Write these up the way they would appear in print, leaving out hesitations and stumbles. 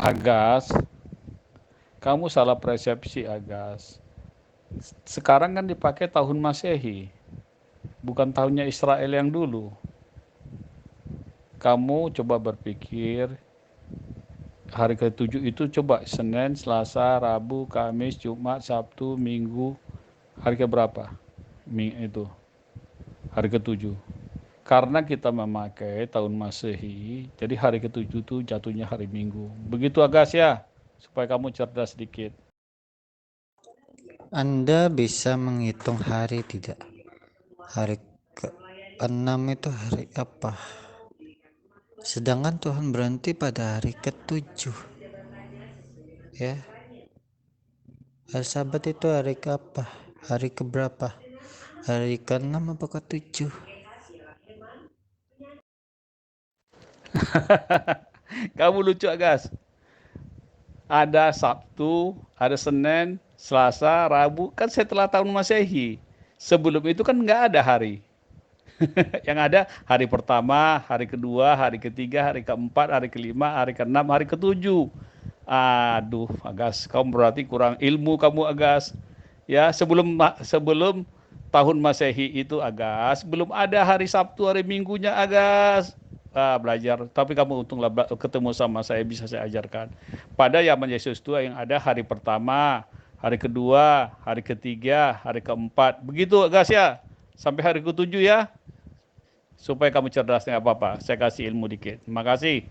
Agas, kamu salah persepsi Agas. Sekarang kan dipakai tahun Masehi, bukan tahunnya Israel yang dulu. Kamu coba berpikir, hari ke-7 itu coba Senin, Selasa, Rabu, Kamis, Jumat, Sabtu, Minggu. Hari ke berapa? Itu hari ke-7. Karena kita memakai tahun Masehi, jadi hari ke-7 itu jatuhnya hari Minggu. Begitu Agas ya, supaya kamu cerdas sedikit. Anda bisa menghitung hari tidak? Hari ke-6 itu hari apa? Sedangkan Tuhan berhenti pada hari ke-7. Ya. Hari Sabat itu hari ke apa? Hari ke berapa? Hari ke-6 apa ke-7? Kamu lucu Agas. Ada Sabtu, ada Senin, Selasa, Rabu, kan setelah tahun Masehi. Sebelum itu kan nggak ada hari. Yang ada hari pertama, hari kedua, hari ketiga, hari keempat, hari kelima, hari keenam, hari ketujuh. Aduh, Agas, kamu berarti kurang ilmu kamu Agas. Ya, sebelum tahun Masehi itu Agas, belum ada hari Sabtu, hari Minggunya Agas. Belajar, tapi kamu untunglah ketemu sama saya, bisa saya ajarkan. Pada zaman Yesus itu yang ada hari pertama, hari kedua, hari ketiga, hari keempat. Begitu Agas ya. Sampai hari ketujuh ya. Supaya kamu cerdas nggak apa-apa. Saya kasih ilmu dikit. Terima kasih.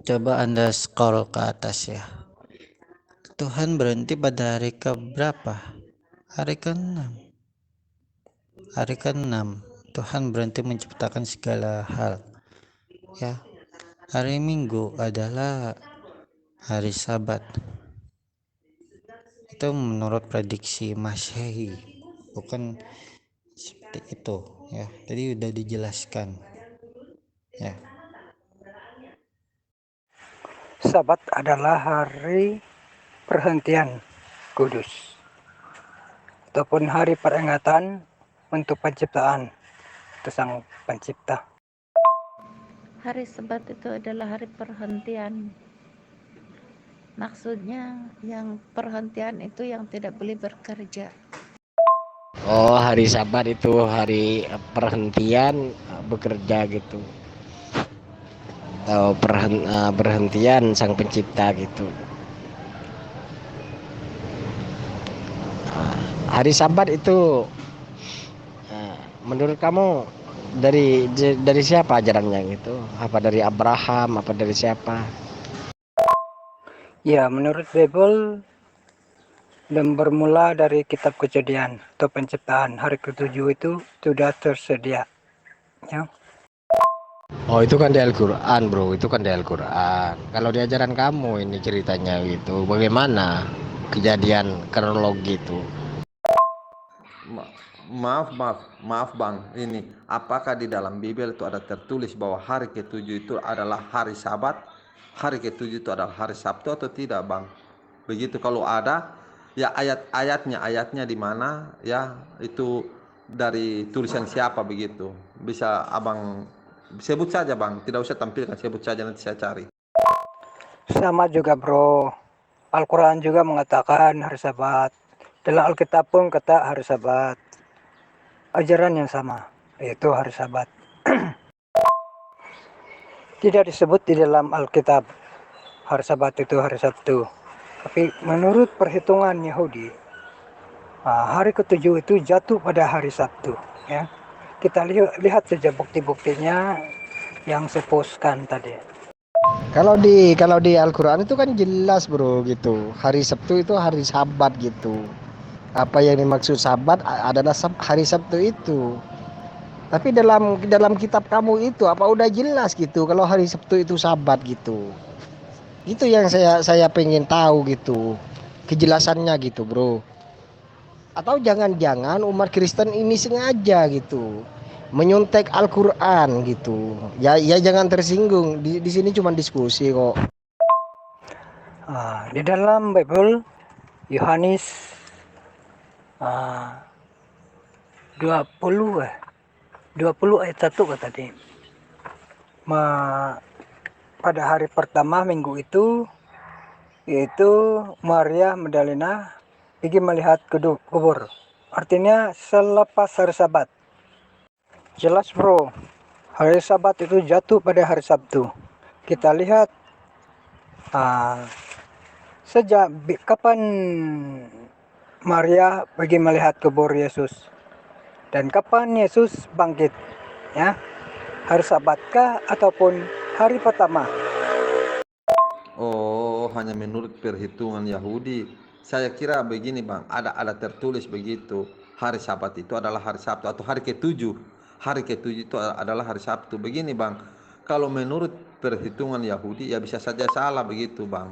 Coba Anda scroll ke atas ya. Tuhan berhenti pada hari ke berapa? Hari ke-6. Hari ke-6 Tuhan berhenti menciptakan segala hal. Ya. Hari Minggu adalah hari Sabat. Itu menurut prediksi Masehi, bukan seperti itu ya. Tadi udah dijelaskan ya. Sabat adalah hari perhentian kudus ataupun hari peringatan untuk penciptaan itu sang pencipta. Hari Sabat itu adalah hari perhentian. Maksudnya yang perhentian itu yang tidak boleh bekerja. Oh, hari Sabat itu hari perhentian bekerja gitu. Atau berhentian sang pencipta gitu. Hari Sabat itu menurut kamu dari siapa ajarannya gitu? Apa dari Abraham? Apa dari siapa? Ya, menurut Bible dan bermula dari kitab Kejadian atau penciptaan, hari ke-7 itu sudah tersedia. Ya. Oh, itu kan di Al-Quran bro, itu kan di Al-Quran. Kalau di ajaran kamu ini ceritanya gitu, bagaimana kejadian kronologi itu? Maaf Bang, ini apakah di dalam Bible itu ada tertulis bahwa hari ke-7 itu adalah hari Sabat, hari ke-7 itu adalah hari Sabtu atau tidak Bang? Begitu, kalau ada ya ayatnya di mana ya, itu dari tulisan siapa begitu? Bisa Abang sebut saja Bang, tidak usah tampilkan, sebut saja nanti saya cari. Sama juga bro, Al-Quran juga mengatakan hari Sabat. Dalam Alkitab pun kata hari Sabat. Ajaran yang sama, yaitu hari Sabat. Tidak disebut di dalam Alkitab hari Sabat itu hari Sabtu. Tapi menurut perhitungan Yahudi, hari ke-7 itu jatuh pada hari Sabtu. Ya. Kita lihat saja bukti-buktinya yang supposkan tadi. Kalau di Al-Quran itu kan jelas bro gitu. Hari Sabtu itu hari Sabat gitu. Apa yang dimaksud Sabat adalah hari Sabtu itu. Tapi dalam kitab kamu itu apa udah jelas gitu kalau hari Sabtu itu Sabat gitu. Itu yang saya pengen tahu gitu. Kejelasannya gitu, bro. Atau jangan-jangan umat Kristen ini sengaja gitu menyontek Al-Qur'an gitu. Ya jangan tersinggung. Di sini cuma diskusi kok. Di dalam Bible Yohanes 20 ayat 1 kata tadi. pada hari pertama minggu itu, yaitu Maria Magdalena pergi melihat kubur. Artinya selepas hari Sabat. Jelas bro, hari Sabat itu jatuh pada hari Sabtu. Kita lihat kapan Maria pergi melihat kubur Yesus dan kapan Yesus bangkit, ya, hari Sabatkah ataupun hari pertama? Oh, hanya menurut perhitungan Yahudi. Saya kira begini bang, ada tertulis begitu. Hari Sabat itu adalah hari Sabtu atau hari ketujuh. Hari ketujuh itu adalah hari Sabtu. Begini bang, kalau menurut perhitungan Yahudi ya bisa saja salah begitu bang.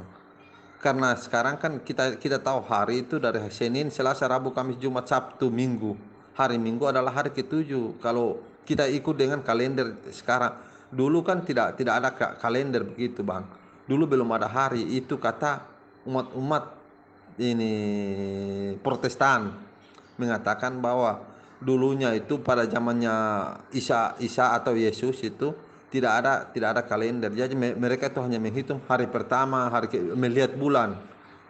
Karena sekarang kan kita tahu hari itu dari Senin, Selasa, Rabu, Kamis, Jumat, Sabtu, Minggu. Hari Minggu adalah hari ketujuh. Kalau kita ikut dengan kalender sekarang, dulu kan tidak ada kalender begitu bang. Dulu belum ada hari itu, kata umat ini Protestan mengatakan bahwa dulunya itu pada zamannya Isa atau Yesus itu tidak ada kalender. Jadi mereka itu hanya menghitung hari pertama, melihat bulan.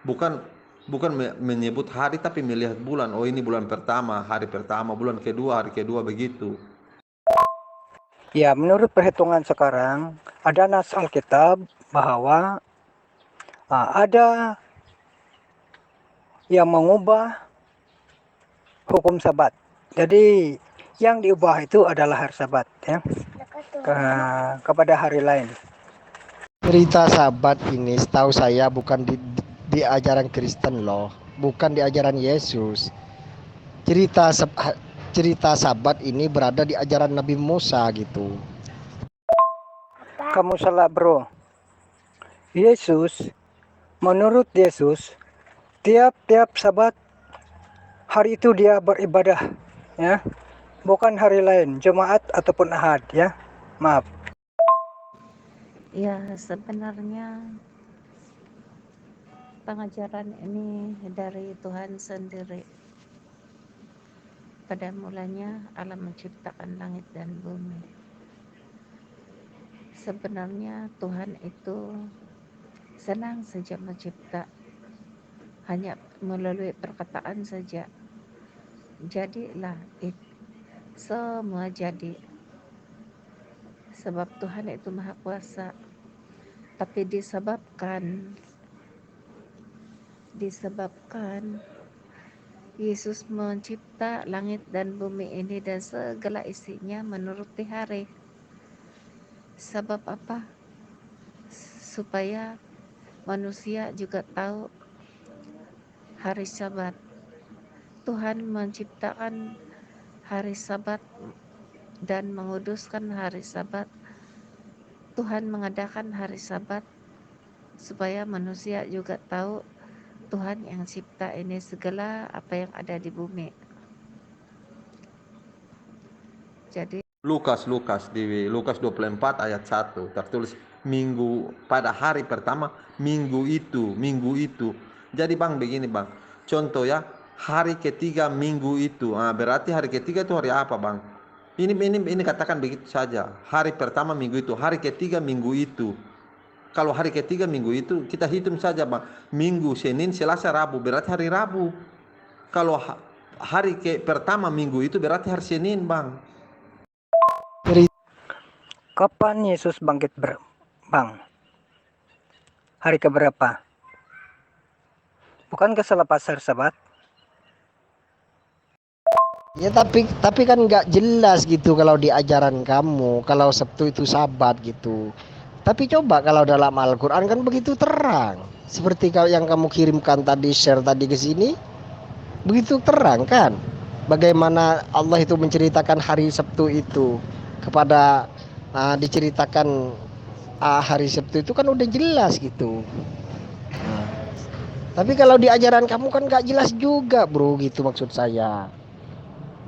Bukan menyebut hari tapi melihat bulan. Oh, ini bulan pertama, hari pertama, bulan kedua, hari kedua begitu. Ya, menurut perhitungan sekarang ada nas Alkitab bahwa ada yang mengubah hukum Sabat. Jadi yang diubah itu adalah hari Sabat, ya, kepada hari lain. Cerita Sabat ini setahu saya bukan di ajaran Kristen loh, bukan di ajaran Yesus. Cerita Sabat ini berada di ajaran Nabi Musa gitu. Kamu salah bro. Menurut Yesus, tiap Sabat hari itu dia beribadah, ya, bukan hari lain, Jumat ataupun Ahad, ya. Maaf. Ya, sebenarnya pengajaran ini dari Tuhan sendiri. Pada mulanya Allah menciptakan langit dan bumi. Sebenarnya Tuhan itu senang saja mencipta, hanya melalui perkataan saja. Jadilah semua jadi. Sebab Tuhan itu Maha Kuasa. Tapi disebabkan Yesus mencipta langit dan bumi ini dan segala isinya menuruti hari. Sebab apa? Supaya manusia juga tahu hari Sabat. Tuhan menciptakan hari Sabat dan menguduskan hari Sabat. Tuhan mengadakan hari Sabat supaya manusia juga tahu Tuhan yang cipta ini segala apa yang ada di bumi. Jadi Lukas di Lukas 24 ayat 1 tertulis minggu pada hari pertama minggu itu. Jadi bang begini bang, contoh ya, hari ketiga minggu itu, berarti hari ketiga itu hari apa bang? Ini katakan begitu saja, hari pertama minggu itu, hari ketiga minggu itu. Kalau hari ketiga minggu itu kita hitung saja bang, Minggu, Senin, Selasa, Rabu, berarti hari Rabu. Kalau hari pertama minggu itu berarti hari Senin bang. Kapan Yesus bangkit bang? Hari keberapa? Bukankah selepas hari Sabat? Ya tapi kan nggak jelas gitu kalau di ajaran kamu, kalau Sabtu itu Sabat gitu. Tapi coba kalau dalam Al-Quran kan begitu terang. Seperti kalau yang kamu kirimkan tadi, share tadi ke sini, begitu terang kan? Bagaimana Allah itu menceritakan hari Sabtu itu kepada diceritakan hari Sabtu itu kan udah jelas gitu. Tapi kalau di ajaran kamu kan nggak jelas juga bro, gitu maksud saya.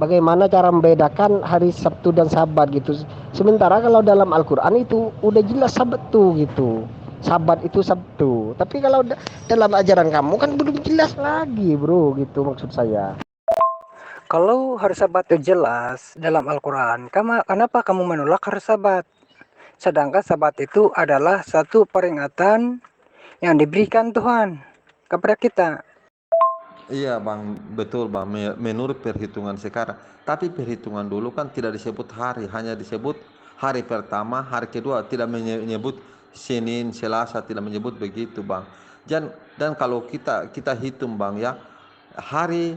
Bagaimana cara membedakan hari Sabtu dan Sabat gitu. Sementara kalau dalam Al-Quran itu udah jelas Sabtu gitu, Sabat itu Sabtu. Tapi kalau dalam ajaran kamu kan belum jelas lagi bro, gitu maksud saya. Kalau hari Sabat itu jelas dalam Al-Quran, kenapa kamu menolak hari Sabat? Sedangkan Sabat itu adalah satu peringatan yang diberikan Tuhan kepada kita. Iya bang, betul bang. Menurut perhitungan sekarang, tapi perhitungan dulu kan tidak disebut hari, hanya disebut hari pertama, hari kedua, tidak menyebut Senin, Selasa, tidak menyebut begitu bang. Dan kalau kita hitung bang ya, hari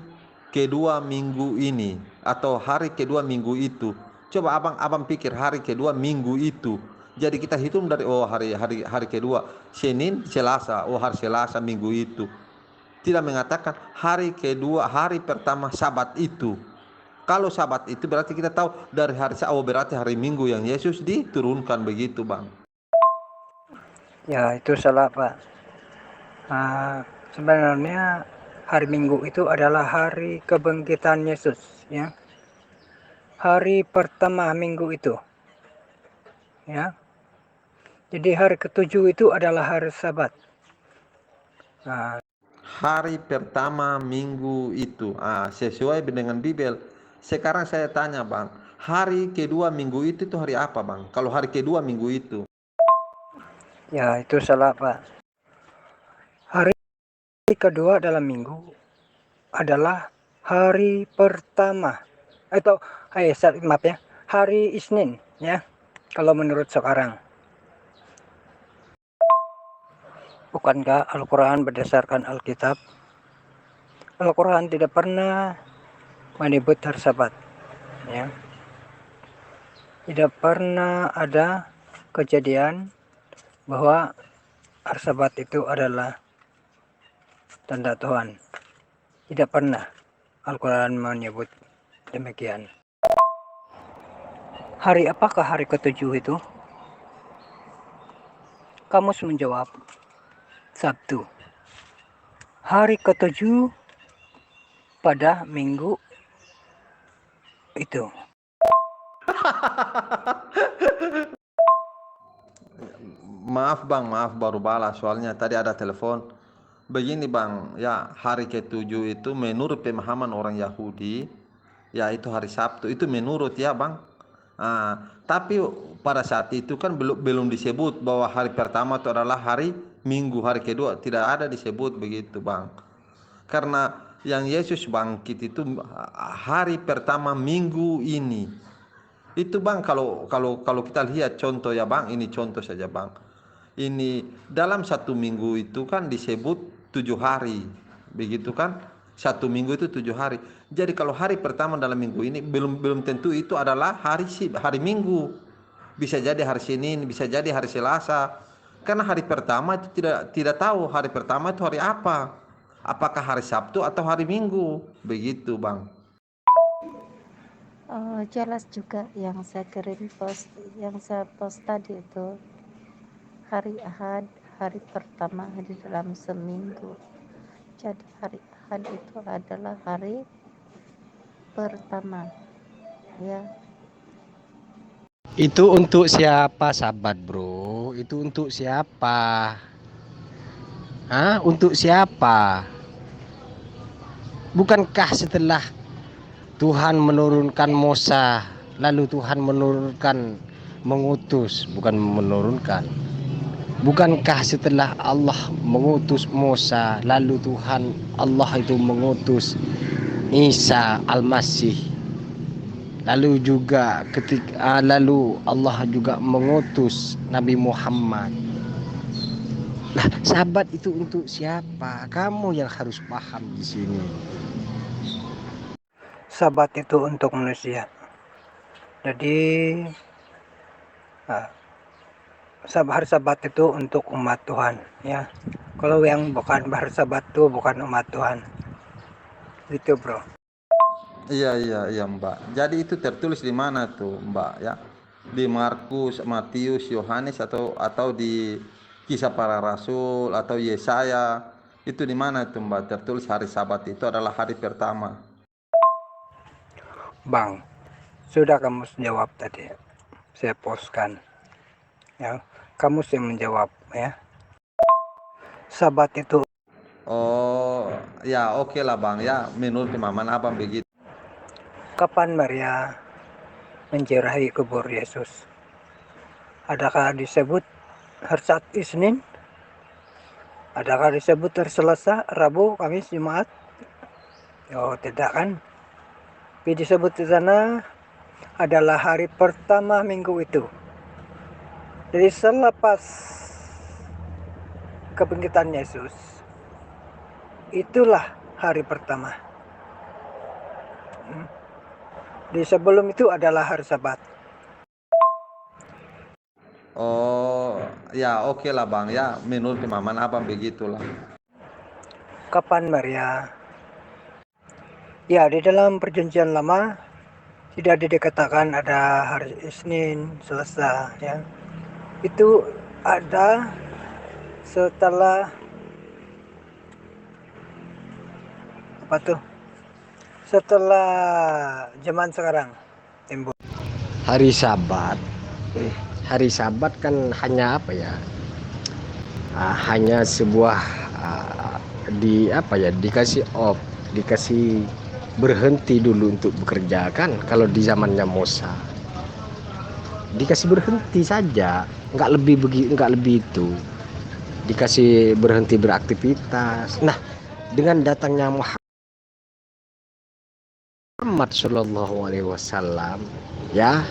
kedua minggu ini atau hari kedua minggu itu, coba abang pikir hari kedua minggu itu. Jadi kita hitung dari hari kedua Senin, Selasa, hari Selasa minggu itu. Tidak mengatakan hari kedua, hari pertama Sabat itu. Kalau Sabat itu berarti kita tahu dari hari Sabat, berarti hari Minggu yang Yesus diturunkan begitu bang. Ya, itu salah, Pak. Sebenarnya hari Minggu itu adalah hari kebangkitan Yesus, ya. Hari pertama minggu itu, ya. Jadi hari ketujuh itu adalah hari Sabat. Nah, Hari pertama minggu itu, sesuai dengan Bibel. Sekarang saya tanya bang, hari kedua minggu itu hari apa bang? Kalau hari kedua minggu itu, ya itu salah, Pak. Hari kedua dalam minggu adalah hari pertama atau maaf ya, hari Isnin, ya. Kalau menurut sekarang. Bukankah Al-Quran berdasarkan Alkitab? Al-Quran tidak pernah menyebut hari Sabat, ya. Tidak pernah ada kejadian bahwa hari Sabat itu adalah tanda Tuhan. Tidak pernah Al-Quran menyebut demikian. Hari apakah hari ketujuh itu? Kamus menjawab, Sabtu. Hari ketujuh pada minggu itu. maaf bang, maaf baru balas soalnya tadi ada telepon. Begini bang, ya hari ketujuh itu menurut pemahaman orang Yahudi, ya itu hari Sabtu, itu menurut ya bang. Tapi pada saat itu kan belum disebut bahwa hari pertama itu adalah hari Minggu, hari kedua tidak ada disebut begitu bang. Karena yang Yesus bangkit itu hari pertama minggu ini. Itu bang, kalau kita lihat contoh ya bang, ini contoh saja bang. Ini dalam satu minggu itu kan disebut 7 hari, begitu kan? Satu minggu itu 7 hari. Jadi kalau hari pertama dalam minggu ini belum tentu itu adalah hari Minggu. Bisa jadi hari Senin, bisa jadi hari Selasa. Karena hari pertama itu tidak tahu hari pertama itu hari apa. Apakah hari Sabtu atau hari Minggu? Begitu bang. Jelas juga yang saya post tadi itu hari Ahad, hari pertama di dalam seminggu. Jadi hari Ahad itu adalah hari pertama, ya. Itu untuk siapa Sabat, bro? Itu untuk siapa? Untuk siapa? Bukankah setelah Tuhan menurunkan Musa, lalu Tuhan mengutus, bukan menurunkan. Bukankah setelah Allah mengutus Musa, lalu Allah itu mengutus Isa Al-Masih. Lalu juga lalu Allah juga mengutus Nabi Muhammad. Nah, Sabat itu untuk siapa? Kamu yang harus paham di sini. Sabat itu untuk manusia. Jadi hari Sabat itu untuk umat Tuhan, ya. Kalau yang bukan hari Sabat itu bukan umat Tuhan. Gitu, bro. Iya mbak. Jadi itu tertulis di mana tuh mbak ya? Di Markus, Matius, Yohanes atau di Kisah Para Rasul atau Yesaya? Itu di mana tuh mbak? Tertulis hari Sabat itu adalah hari pertama. Bang, sudah kamu jawab tadi. Saya postkan. Ya, kamu yang menjawab, ya. Sabat itu Oh ya, oke lah bang ya, menurut pemahaman abang begitu. kapan Maria menziarahi kubur Yesus? Adakah disebut hari Sabtu, Isnin? Adakah disebut hari Selasa, Rabu, Kamis, Jumat? Oh, tidak kan? Tapi disebut di sana adalah hari pertama minggu itu. Jadi selepas kebangkitan Yesus, itulah hari pertama. Di sebelum itu adalah hari Sabat. Oh, ya oke lah Bang ya, menurut pemahaman Abang begitulah. Kapan Maria? Ya, di dalam perjanjian lama tidak dikatakan ada hari Isnin, Selasa, ya. Itu ada setelah apa tuh? Setelah zaman sekarang timbul. Hari Sabat. Hari Sabat kan hanya apa ya? Hanya sebuah dikasih off, dikasih berhenti dulu untuk bekerja kan. Kalau di zamannya Musa dikasih berhenti saja, nggak lebih itu, dikasih berhenti beraktivitas. Nah, dengan datangnya Muhammad Shallallahu Alaihi Wasallam, ya,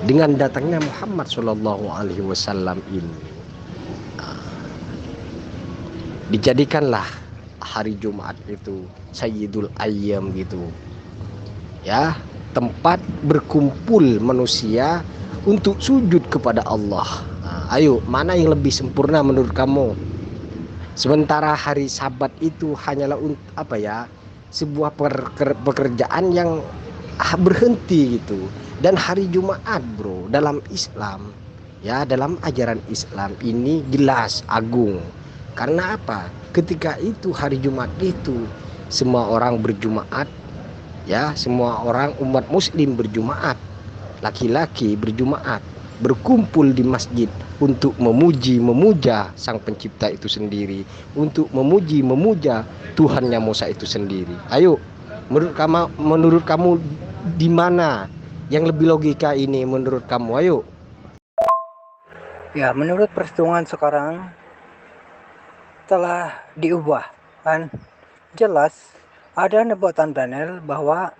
dengan datangnya Muhammad Shallallahu Alaihi Wasallam ini, dijadikanlah hari Jumat itu Sayyidul Ayyam gitu, ya, tempat berkumpul manusia untuk sujud kepada Allah. Ayo, mana yang lebih sempurna menurut kamu? Sementara hari Sabat itu hanyalah sebuah pekerjaan yang berhenti gitu. Dan hari Jumat, bro, dalam Islam, ya, dalam ajaran Islam ini jelas agung. Karena apa? Ketika itu hari Jumat itu semua orang berjumaat, ya, semua orang umat muslim berjumaat, laki-laki berjumaat, berkumpul di masjid untuk memuja Sang Pencipta itu sendiri, untuk memuja Tuhannya Musa itu sendiri. Ayo, menurut kamu di mana yang lebih logika ini menurut kamu? Ayo. Ya, menurut perhitungan sekarang telah diubah kan. Jelas ada nubuatan Daniel bahwa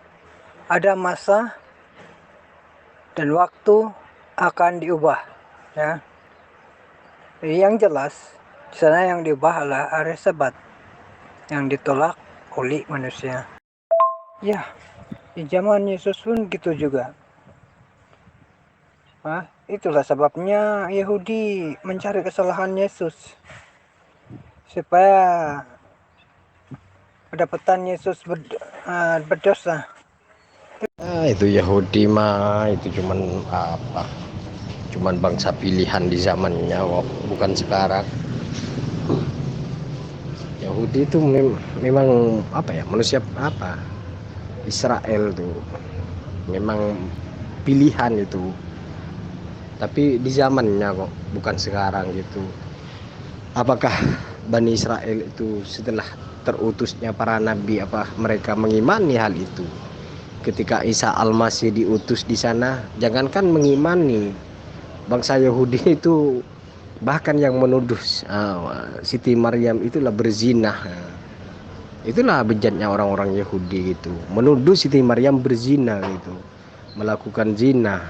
ada masa dan waktu akan diubah, ya. Jadi yang jelas di sana yang diubah adalah hari Sabat yang ditolak oleh manusia. Ya, di zaman Yesus pun gitu juga. Itulah sebabnya Yahudi mencari kesalahan Yesus supaya kedapatan Yesus berdosa. Itu Yahudi mah itu cuman bangsa pilihan di zamannya, bukan sekarang. Yahudi itu memang manusia Israel tuh memang pilihan itu, tapi di zamannya kok, bukan sekarang gitu. Apakah Bani Israel itu setelah terutusnya para nabi, mereka mengimani hal itu? Ketika Isa Al-Masih diutus di sana, jangankan mengimani, bangsa Yahudi itu bahkan yang menuduh Siti Maryam itulah berzina. Itulah bejatnya orang-orang Yahudi gitu, menuduh Siti Maryam berzina gitu, melakukan zina.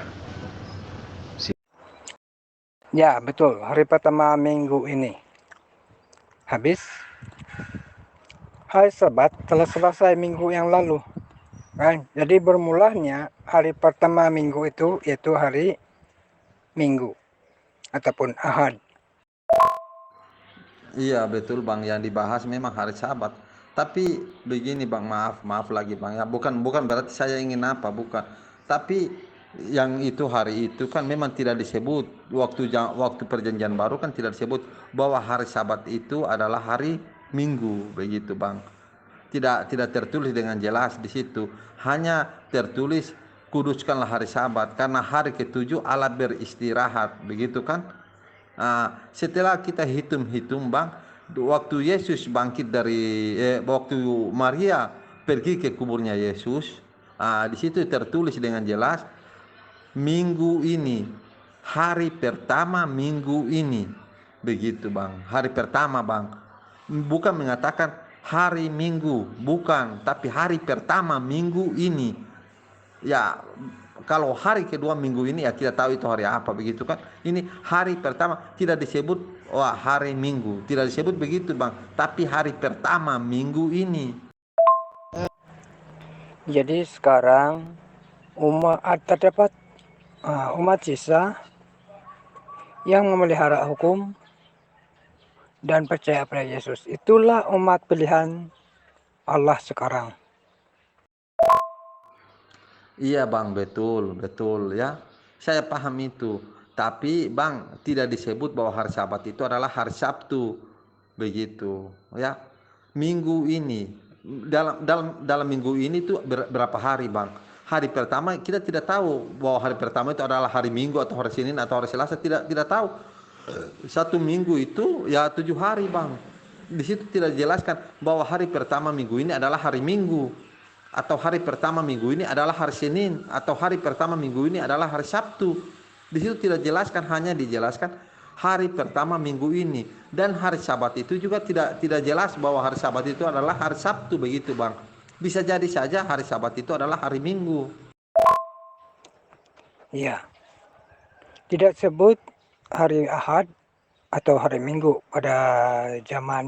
Ya, betul. Hari pertama minggu ini habis. Hari Sabat telah selesai minggu yang lalu, kan? Jadi bermulanya hari pertama minggu itu yaitu hari Minggu ataupun Ahad. Iya betul Bang, yang dibahas memang hari Sabat. Tapi begini Bang, maaf lagi Bang ya. Bukan berarti saya ingin bukan. Tapi yang itu hari itu kan memang tidak disebut waktu perjanjian baru kan tidak disebut bahwa hari Sabat itu adalah hari Minggu begitu Bang. Tidak tertulis dengan jelas di situ. Hanya tertulis kuduskanlah hari Sabat karena hari ketujuh Allah beristirahat begitu kan. Setelah kita hitung Bang, waktu Yesus bangkit dari waktu Maria pergi ke kuburnya Yesus, di situ tertulis dengan jelas minggu ini hari pertama minggu ini. Begitu bang, hari pertama bang. Bukan mengatakan hari minggu, bukan, tapi hari pertama minggu ini. Ya, kalau hari kedua minggu ini ya kita tahu itu hari apa, begitu kan. Ini hari pertama, tidak disebut wah hari minggu, tidak disebut begitu bang, tapi hari pertama minggu ini. Jadi sekarang terdapat umat sisa yang memelihara hukum dan percaya pada Yesus. Itulah umat pilihan Allah sekarang. Iya bang, betul, betul ya. Saya paham itu. Tapi bang, tidak disebut bahwa hari Sabat itu adalah hari Sabtu. Begitu ya. Minggu ini, dalam minggu ini tuh berapa hari bang? Hari pertama kita tidak tahu bahwa hari pertama itu adalah hari Minggu atau hari Senin atau hari Selasa. Tidak tahu. Satu minggu itu ya 7 hari bang. Di situ tidak dijelaskan bahwa hari pertama minggu ini adalah hari Minggu, atau hari pertama minggu ini adalah hari Senin, atau hari pertama minggu ini adalah hari Sabtu. Di situ tidak dijelaskan, hanya dijelaskan hari pertama minggu ini. Dan hari Sabat itu juga tidak jelas bahwa hari Sabat itu adalah hari Sabtu, begitu bang. Bisa jadi saja hari Sabat itu adalah hari Minggu. Ya, tidak sebut hari Ahad atau hari Minggu pada zaman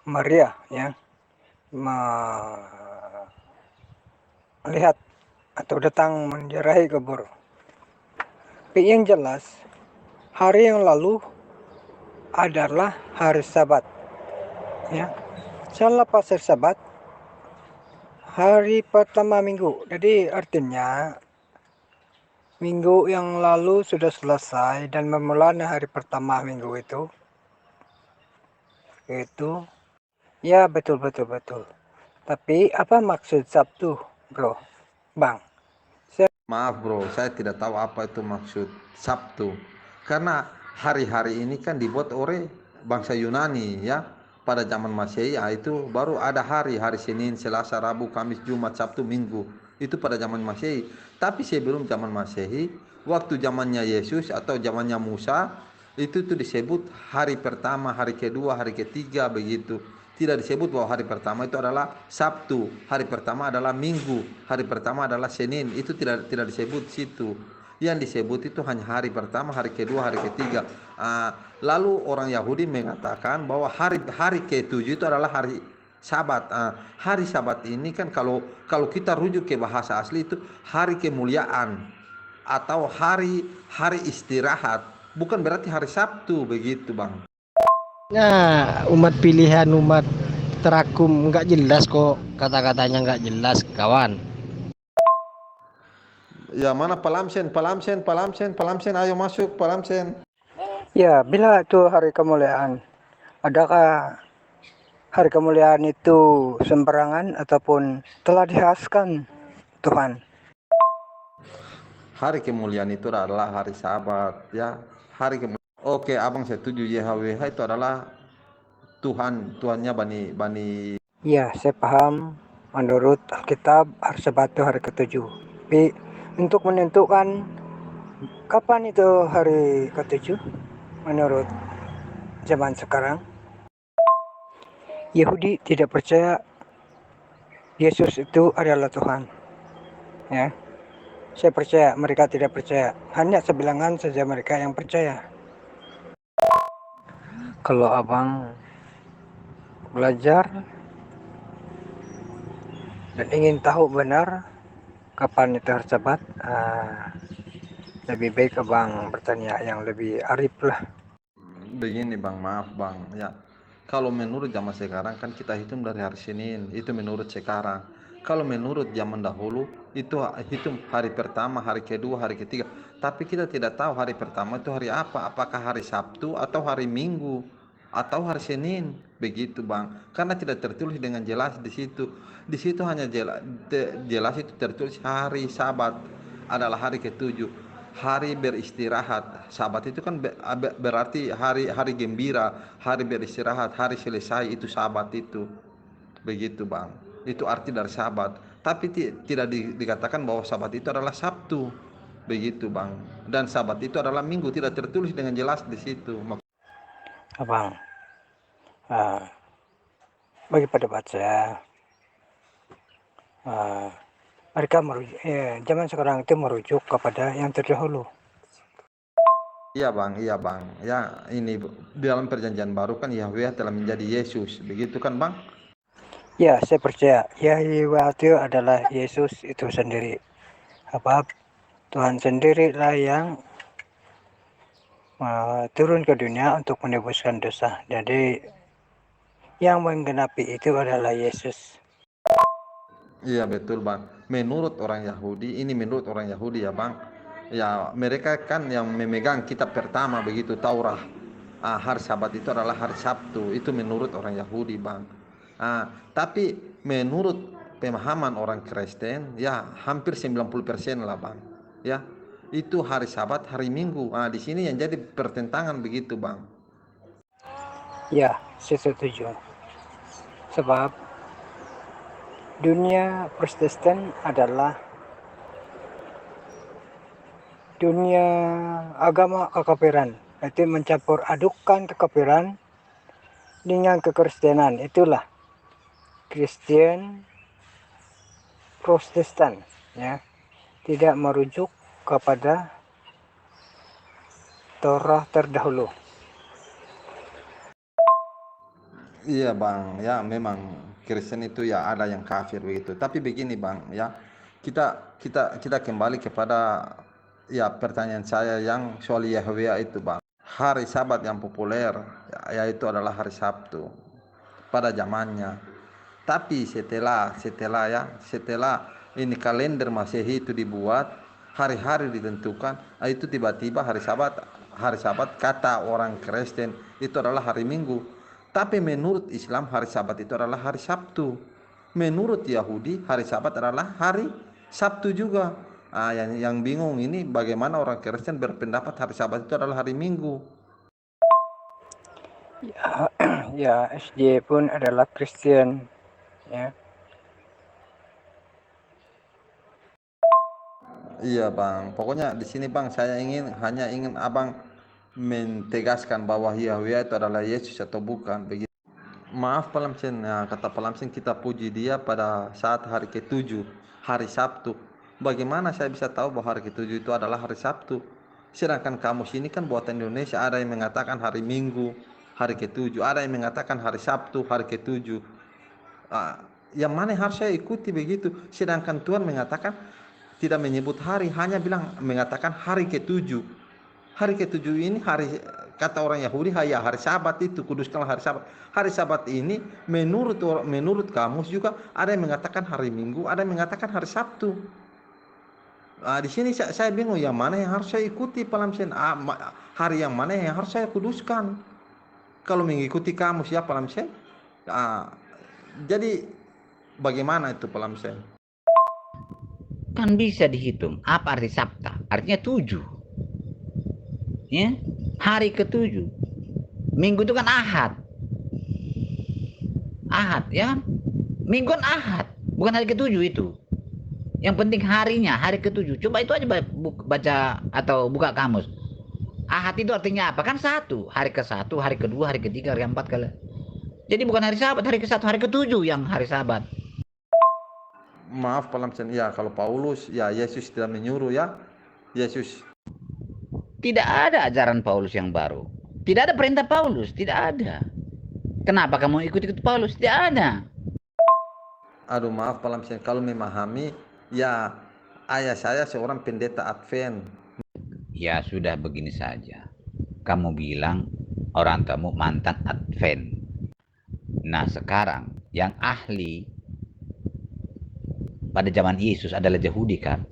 Maria ya, melihat atau datang menjarahi kubur. Tapi yang jelas, hari yang lalu adalah hari Sabat. Ya, selepas hari Sabat, hari pertama minggu. Jadi artinya minggu yang lalu sudah selesai dan memulai hari pertama minggu itu ya betul. Tapi apa maksud Sabtu, bro, bang? Maaf bro, saya tidak tahu apa itu maksud Sabtu. Karena hari-hari ini kan dibuat oleh bangsa Yunani ya. Pada zaman Masehi itu baru ada hari Senin, Selasa, Rabu, Kamis, Jumat, Sabtu, Minggu. Itu pada zaman Masehi. Tapi sebelum zaman Masehi, waktu zamannya Yesus atau zamannya Musa, itu tuh disebut hari pertama, hari kedua, hari ketiga, begitu. Tidak disebut bahwa hari pertama itu adalah Sabtu, hari pertama adalah Minggu, hari pertama adalah Senin. Itu tidak disebut situ. Yang disebut itu hanya hari pertama, hari kedua, hari ketiga. Lalu orang Yahudi mengatakan bahwa hari ketujuh itu adalah hari Sabat. Hari Sabat ini kan kalau kita rujuk ke bahasa asli itu hari kemuliaan atau hari istirahat. Bukan berarti hari Sabtu, begitu bang. Nah, umat pilihan, umat terakum, nggak jelas kok, kata-katanya nggak jelas, kawan. Ya mana Palamsen, ayo masuk Palamsen. Ya, bila itu hari kemuliaan, adakah hari kemuliaan itu sembarangan ataupun telah dihaskan Tuhan? Hari kemuliaan itu adalah hari Sabat ya. Oke, abang setuju, YHWH itu adalah Tuhannya Bani. Ya, saya paham. Menurut Alkitab, hari Sabat itu hari ketujuh. Tapi untuk menentukan kapan itu hari ketujuh, menurut zaman sekarang, Yahudi tidak percaya Yesus itu adalah Tuhan. Ya, saya percaya, mereka tidak percaya. Hanya sebilangan saja mereka yang percaya. Kalau abang belajar dan ingin tahu benar kapan itu hari Sabat, lebih baik abang bertanya yang lebih arif lah. Begini bang, maaf bang ya. Kalau menurut zaman sekarang kan kita hitung dari hari Senin, itu menurut sekarang. Kalau menurut zaman dahulu itu hitung hari pertama, hari kedua, hari ketiga. Tapi kita tidak tahu hari pertama itu hari apa. Apakah hari Sabtu atau hari Minggu atau hari Senin, begitu bang. Karena tidak tertulis dengan jelas di situ. Di situ hanya jelas itu tertulis hari Sabat adalah hari ketujuh. Hari beristirahat. Sabat itu kan berarti hari gembira, hari beristirahat, hari selesai, itu Sabat itu. Begitu bang. Itu arti dari Sabat. Tapi tidak dikatakan bahwa Sabat itu adalah Sabtu. begitu bang. Dan Sabat itu adalah minggu, tidak tertulis dengan jelas di situ. Abang, ah, bagi pendapat saya, mereka zaman sekarang itu merujuk kepada yang terdahulu. Iya bang, ya ini di dalam perjanjian baru kan Yahweh telah menjadi Yesus, begitu kan bang? Ya, saya percaya Yahweh itu adalah Yesus itu sendiri. Apa Tuhan sendirilah yang turun ke dunia untuk menebuskan dosa. Jadi yang menggenapi itu adalah Yesus. Iya betul bang. Menurut orang Yahudi ya bang. Ya mereka kan yang memegang kitab pertama begitu Taurat. Hari Sabat itu adalah hari Sabtu. Itu menurut orang Yahudi bang. Tapi menurut pemahaman orang Kristen ya hampir 90% lah bang. Ya itu hari Sabat hari Minggu. Di sini yang jadi pertentangan begitu bang. Ya, saya setuju. Sebab dunia Protestan adalah dunia agama kekafiran. Itu mencampur adukan kekafiran dengan kekristenan. Itulah Kristen Protestan, ya. Tidak merujuk kepada Torah terdahulu. Iya bang, ya memang Kristen itu ya ada yang kafir begitu. Tapi begini bang, ya kita kembali kepada ya pertanyaan saya yang soal Yahweh itu bang. Hari Sabat yang populer yaitu adalah hari Sabtu pada zamannya. Tapi setelah ini kalender Masehi itu dibuat, hari-hari ditentukan, itu tiba-tiba hari Sabat kata orang Kristen itu adalah hari Minggu. Tapi menurut Islam hari Sabat itu adalah hari Sabtu. Menurut Yahudi hari Sabat adalah hari Sabtu juga. Yang bingung ini bagaimana orang Kristen berpendapat hari Sabat itu adalah hari Minggu. Ya, SJ pun adalah Kristen, ya. Iya bang, pokoknya di sini bang saya hanya ingin abang mentegaskan bahwa Yahweh itu adalah Yesus atau bukan begitu. Maaf Palamsen, kata Palamsen kita puji dia pada saat hari ke-7, hari Sabtu. Bagaimana saya bisa tahu bahwa hari ke-7 itu adalah hari Sabtu? Sedangkan kamus ini kan buatan Indonesia, ada yang mengatakan hari Minggu, hari ke-7, ada yang mengatakan hari Sabtu, hari ke-7. Yang mana harus saya ikuti begitu? Sedangkan Tuhan mengatakan tidak menyebut hari, hanya mengatakan hari ke-7. Hari ke-7 ini kata orang Yahudi hari Sabat itu, kuduskanlah hari Sabat. Hari Sabat ini menurut kamus juga ada yang mengatakan hari Minggu, ada yang mengatakan hari Sabtu. Di sini saya bingung yang mana yang harus saya ikuti Palamsen. Hari yang mana yang harus saya kuduskan? Kalau mengikuti kamus ya Palamsen. Jadi bagaimana itu Palamsen? Kan bisa dihitung apa arti Sabta? Artinya 7. Ya, hari ke-7. Minggu itu kan Ahad. Ahad, ya kan? Minggu kan Ahad, bukan hari ke-7 itu. Yang penting harinya, hari ke-7. Coba itu aja baca atau buka kamus. Ahad itu artinya apa? Kan 1. Hari ke-1, hari ke-2, hari ke-3, hari ke-4 kali. Jadi bukan hari Sabat, hari ke-1, hari ke-7 yang hari Sabat. Maaf Palamsen, ya kalau Paulus, ya Yesus tidak menyuruh ya. Yesus tidak ada ajaran Paulus yang baru. Tidak ada perintah Paulus, tidak ada. Kenapa kamu ikut-ikut Paulus? Tidak ada. Aduh maaf Palamsen, kalau memahami ya ayah saya seorang pendeta Advent. Ya sudah begini saja. Kamu bilang orang tamu mantan Advent. Nah sekarang yang ahli pada zaman Yesus adalah Yahudi kan.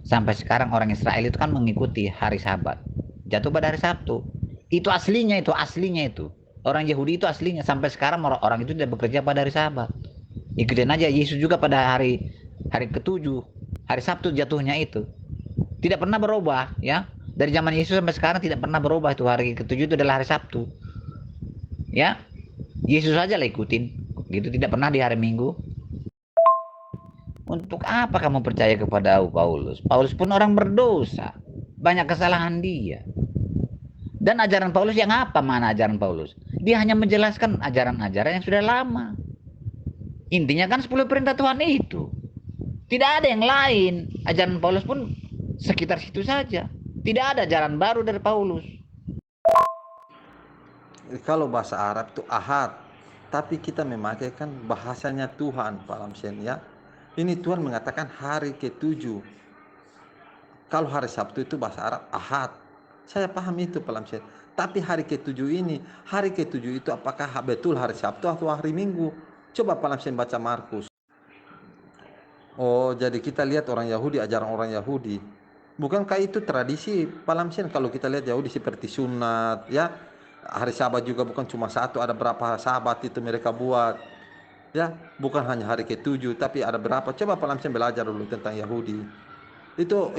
Sampai sekarang orang Israel itu kan mengikuti hari Sabat. Jatuh pada hari Sabtu. Itu aslinya itu. Orang Yahudi itu aslinya. Sampai sekarang orang itu tidak bekerja pada hari Sabat. Ikutin aja Yesus juga pada hari ke-7. Hari Sabtu jatuhnya itu. Tidak pernah berubah ya. Dari zaman Yesus sampai sekarang tidak pernah berubah itu. Hari ke-7 itu adalah hari Sabtu. Ya. Yesus aja lah ikutin. Gitu tidak pernah di hari Minggu. Untuk apa kamu percaya kepada Paulus? Paulus pun orang berdosa. Banyak kesalahan dia. Dan ajaran Paulus yang apa? Mana ajaran Paulus? Dia hanya menjelaskan ajaran-ajaran yang sudah lama. Intinya kan 10 perintah Tuhan itu. Tidak ada yang lain. Ajaran Paulus pun sekitar situ saja. Tidak ada ajaran baru dari Paulus. Kalau bahasa Arab itu ahad, tapi kita memakai kan bahasanya Tuhan, Pak Lamsen ya. Ini Tuhan mengatakan hari ke-7. Kalau hari Sabtu itu bahasa Arab ahad. Saya paham itu, Pak Lamsen. Tapi hari ke-7 ini, hari ke-7 itu apakah betul hari Sabtu atau hari Minggu? Coba Pak Lamsen baca Markus. Oh, jadi kita lihat orang Yahudi, ajaran orang Yahudi. Bukankah itu tradisi, Pak Lamsen? Kalau kita lihat Yahudi seperti sunat, ya. Hari Sabat juga bukan cuma satu, ada berapa Sabat itu mereka buat. Ya, bukan hanya hari ke-7, tapi ada berapa. Coba Pak Lamsen belajar dulu tentang Yahudi. Itu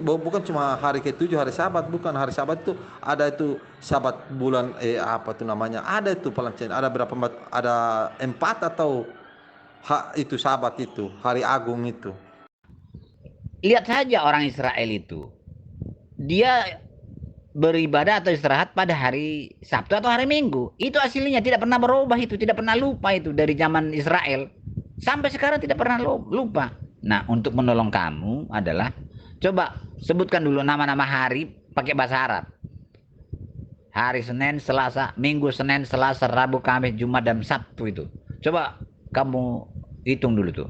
bukan cuma hari ke-7 hari Sabat, bukan. Hari Sabat itu ada itu Sabat bulan apa itu namanya? Ada itu Pak Lamsen, ada berapa, ada 4 atau itu Sabat itu, hari agung itu. Lihat saja orang Israel itu. Dia beribadah atau istirahat pada hari Sabtu atau hari Minggu. Itu aslinya tidak pernah berubah itu, tidak pernah lupa itu dari zaman Israel. Sampai sekarang tidak pernah lupa. Nah, untuk menolong kamu adalah coba sebutkan dulu nama-nama hari pakai bahasa Arab. Hari Senin, Selasa, Minggu, Senin, Selasa, Rabu, Kamis, Jumat, dan Sabtu itu. Coba kamu hitung dulu tuh.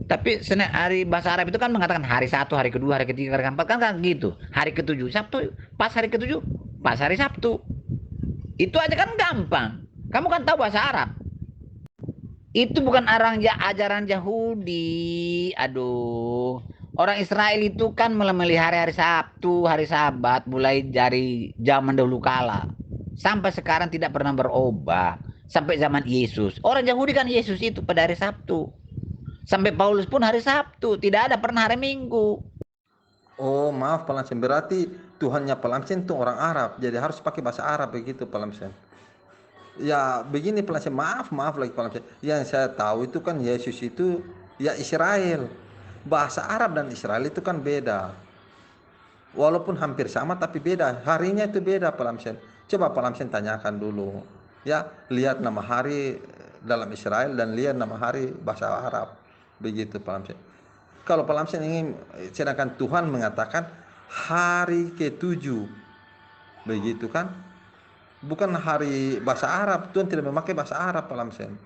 Tapi hari bahasa Arab itu kan mengatakan hari 1, hari kedua, hari ketiga, hari keempat kan gitu. Hari ke-7 Sabtu, pas hari ke-7, pas hari Sabtu. Itu aja kan gampang. Kamu kan tahu bahasa Arab. Itu bukan ajaran Yahudi. Aduh. Orang Israel itu kan memelihara hari Sabtu, hari Sabat mulai dari zaman dahulu kala. Sampai sekarang tidak pernah berubah. Sampai zaman Yesus. Orang Yahudi kan Yesus itu pada hari Sabtu. Sampai Paulus pun hari Sabtu, tidak ada pernah hari Minggu. Oh maaf Pak Lamsen, berarti Tuhannya Pak Lamsen itu orang Arab, jadi harus pakai bahasa Arab begitu Pak Lamsen. Ya begini Pak Lamsen, maaf lagi Pak Lamsen. Yang saya tahu itu kan Yesus itu ya Israel. Bahasa Arab dan Israel itu kan beda. Walaupun hampir sama tapi beda, harinya itu beda Pak Lamsen. Coba Pak Lamsen tanyakan dulu. Ya, lihat nama hari dalam Israel dan lihat nama hari bahasa Arab. Begitu Pak Lamsen. Kalau Pak Lamsen ingin, sedangkan Tuhan mengatakan hari ke-7, begitu kan? Bukan hari bahasa Arab. Tuhan tidak memakai bahasa Arab Pak Lamsen.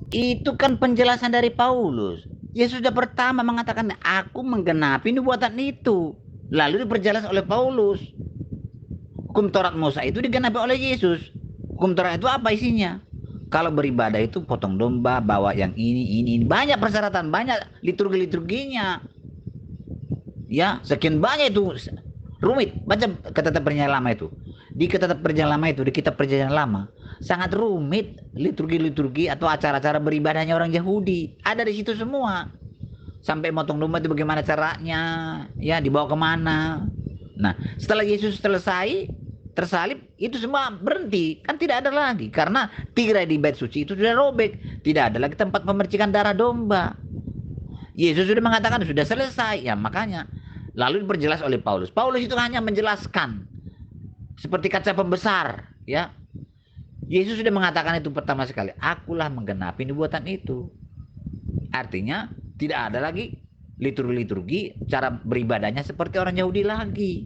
Itu kan penjelasan dari Paulus. Yesus sudah pertama mengatakan aku menggenapi nubuatan itu. Lalu diperjelas oleh Paulus. Hukum Taurat Musa itu digenapi oleh Yesus. Hukum Taurat itu apa isinya? Kalau beribadah itu potong domba, bawa yang ini. Banyak persyaratan, banyak liturginya. Ya, sekian banyak itu. Rumit. Baca Kitab Perjanjian Lama itu. Di Kitab Perjanjian Lama itu, di Kitab Perjanjian Lama. Sangat rumit liturgi atau acara-acara beribadahnya orang Yahudi. Ada di situ semua. Sampai motong domba itu bagaimana caranya. Ya, dibawa kemana. Nah, setelah Yesus selesai tersalib, itu semua berhenti, kan tidak ada lagi karena tirai di bait suci itu sudah robek, tidak ada lagi tempat pemercikan darah domba. Yesus sudah mengatakan sudah selesai, ya makanya lalu diperjelas oleh Paulus. Paulus itu hanya menjelaskan seperti kaca pembesar, ya. Yesus sudah mengatakan itu pertama sekali, akulah menggenapi nubuatan itu. Artinya tidak ada lagi liturgi cara beribadahnya seperti orang Yahudi lagi.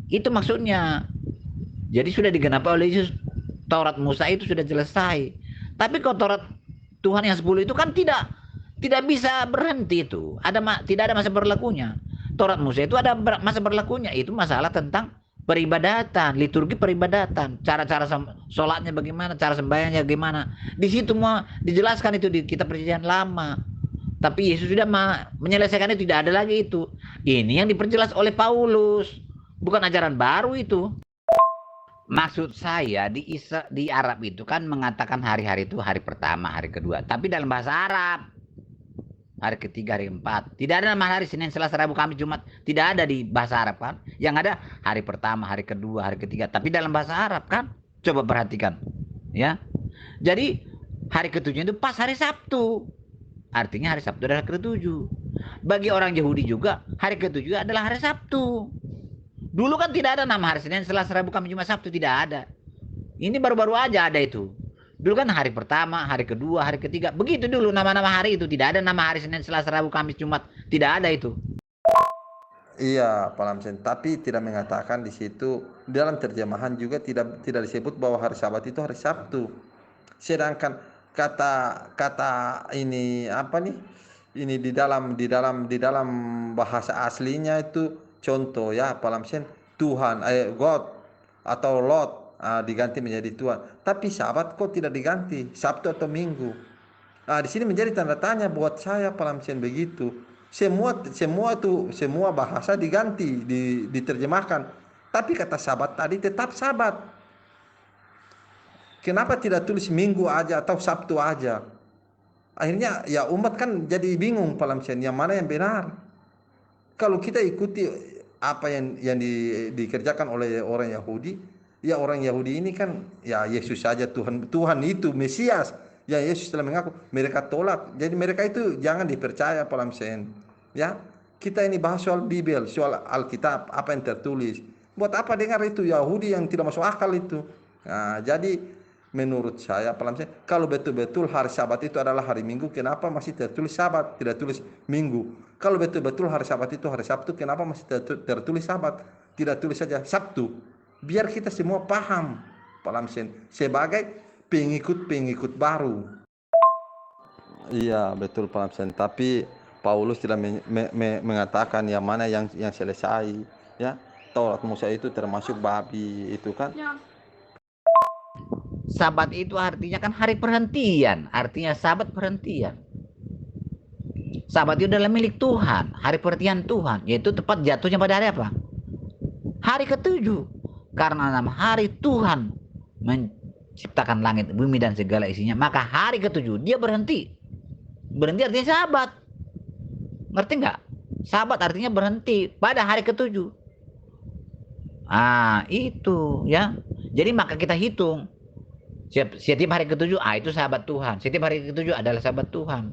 Itu maksudnya. Jadi sudah digenapi oleh Yesus. Taurat Musa itu sudah selesai. Tapi kalau Taurat Tuhan yang 10 itu kan tidak bisa berhenti itu. Tidak ada masa berlakunya. Taurat Musa itu ada masa berlakunya. Itu masalah tentang peribadatan, liturgi peribadatan, cara-cara sholatnya bagaimana, cara sembahyangnya bagaimana. Di situ mau dijelaskan itu di Kitab Perjanjian Lama. Tapi Yesus sudah menyelesaikan itu, tidak ada lagi itu. Ini yang diperjelas oleh Paulus. Bukan ajaran baru itu. Maksud saya di Arab itu kan mengatakan hari-hari itu hari pertama, hari kedua. Tapi dalam bahasa Arab hari ketiga, hari keempat. Tidak ada nama hari Senin, Selasa, Rabu, Kamis, Jumat. Tidak ada di bahasa Arab kan. Yang ada hari pertama, hari kedua, hari ketiga. Tapi dalam bahasa Arab kan. Coba perhatikan. Ya. Jadi hari ke-7 itu pas hari Sabtu. artinya hari Sabtu adalah hari ke-7. Bagi orang Yahudi juga hari ke-7 adalah hari Sabtu. Dulu kan tidak ada nama hari Senin, Selasa, Rabu, Kamis, Jumat, Sabtu, tidak ada. Ini baru-baru aja ada itu. Dulu kan hari pertama, hari kedua, hari ketiga, begitu dulu nama-nama hari itu. Tidak ada nama hari Senin, Selasa, Rabu, Kamis, Jumat, tidak ada itu. Iya, Pak Lamsen. Tapi tidak mengatakan di situ dalam terjemahan juga tidak disebut bahwa hari Sabat itu hari Sabtu. Sedangkan kata ini apa nih? Ini di dalam bahasa aslinya itu contoh ya, Pak Lamsen, Tuhan, God atau Lord diganti menjadi Tuhan. Tapi Sabat kok tidak diganti, Sabtu atau Minggu. Di sini menjadi tanda tanya buat saya, Pak Lamsen, begitu. Semua bahasa diganti, diterjemahkan. Tapi kata Sabat tadi tetap Sabat. Kenapa tidak tulis Minggu aja atau Sabtu aja? Akhirnya ya umat kan jadi bingung, Pak Lamsen, yang mana yang benar. Kalau kita ikuti apa yang dikerjakan oleh orang Yahudi, ya orang Yahudi ini kan ya Yesus saja Tuhan itu Mesias. Ya Yesus telah mengaku, mereka tolak. Jadi mereka itu jangan dipercaya, Pak Lamsen. Ya, kita ini bahas soal Bible, soal Alkitab, apa yang tertulis. Buat apa dengar itu Yahudi yang tidak masuk akal itu? Nah, jadi menurut saya, Pak Lamsen, kalau betul-betul hari Sabat itu adalah hari Minggu, kenapa masih tertulis Sabat, tidak tulis Minggu? Kalau betul-betul hari Sabat itu hari Sabtu, kenapa masih tertulis Sabat, tidak tulis saja Sabtu? Biar kita semua paham, Pak Lamsen, sebagai pengikut baru. Iya, betul, Pak Lamsen. Tapi Paulus tidak mengatakan yang mana yang selesai, ya. Taurat Musa itu termasuk babi itu kan. Sabat itu artinya kan hari perhentian, artinya Sabat perhentian. Sabat itu adalah milik Tuhan, hari perhentian Tuhan, yaitu tepat jatuhnya pada hari apa? Hari ke-7. Karena nama hari Tuhan menciptakan langit, bumi dan segala isinya, maka hari ke-7 dia berhenti. Berhenti artinya Sabat. Ngerti nggak? Sabat artinya berhenti pada hari ke-7. Itu ya. Jadi maka kita hitung setiap hari ke-7, itu Sabat Tuhan. Setiap hari ke-7 adalah Sabat Tuhan.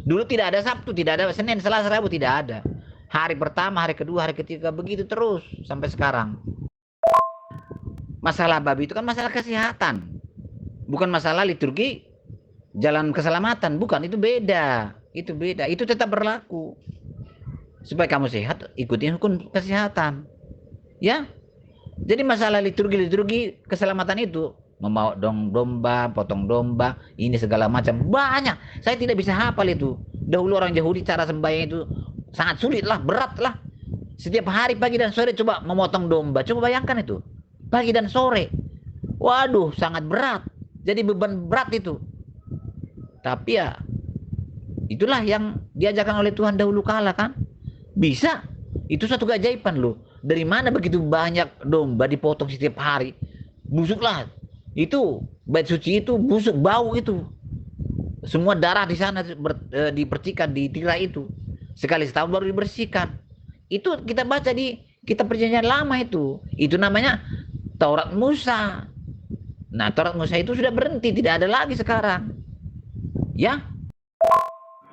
Dulu tidak ada Sabtu, tidak ada Senin, Selasa, Rabu, tidak ada. Hari pertama, hari kedua, hari ketiga, begitu terus sampai sekarang. Masalah babi itu kan masalah kesehatan, bukan masalah liturgi jalan keselamatan, bukan, itu beda. Itu tetap berlaku. Supaya kamu sehat, ikutin hukum kesehatan. Ya. Jadi masalah liturgi keselamatan itu, membawa domba, potong domba, ini segala macam, banyak. Saya tidak bisa hafal itu. Dahulu orang Yahudi cara sembahyang itu sangat sulit lah, berat lah. Setiap hari pagi dan sore coba memotong domba, coba bayangkan itu. Pagi dan sore. Waduh, sangat berat. Jadi beban berat itu. Tapi ya, itulah yang diajarkan oleh Tuhan dahulu kala kan. Bisa. Itu satu keajaiban loh. Dari mana begitu banyak domba dipotong setiap hari? Busuklah. Itu bait suci itu busuk, bau itu. Semua darah di sana dipercikan di tirai itu. Sekali setahun baru dibersihkan. Itu kita baca di kitab Perjanjian Lama itu. Itu namanya Taurat Musa. Nah, Taurat Musa itu sudah berhenti, tidak ada lagi sekarang. Ya?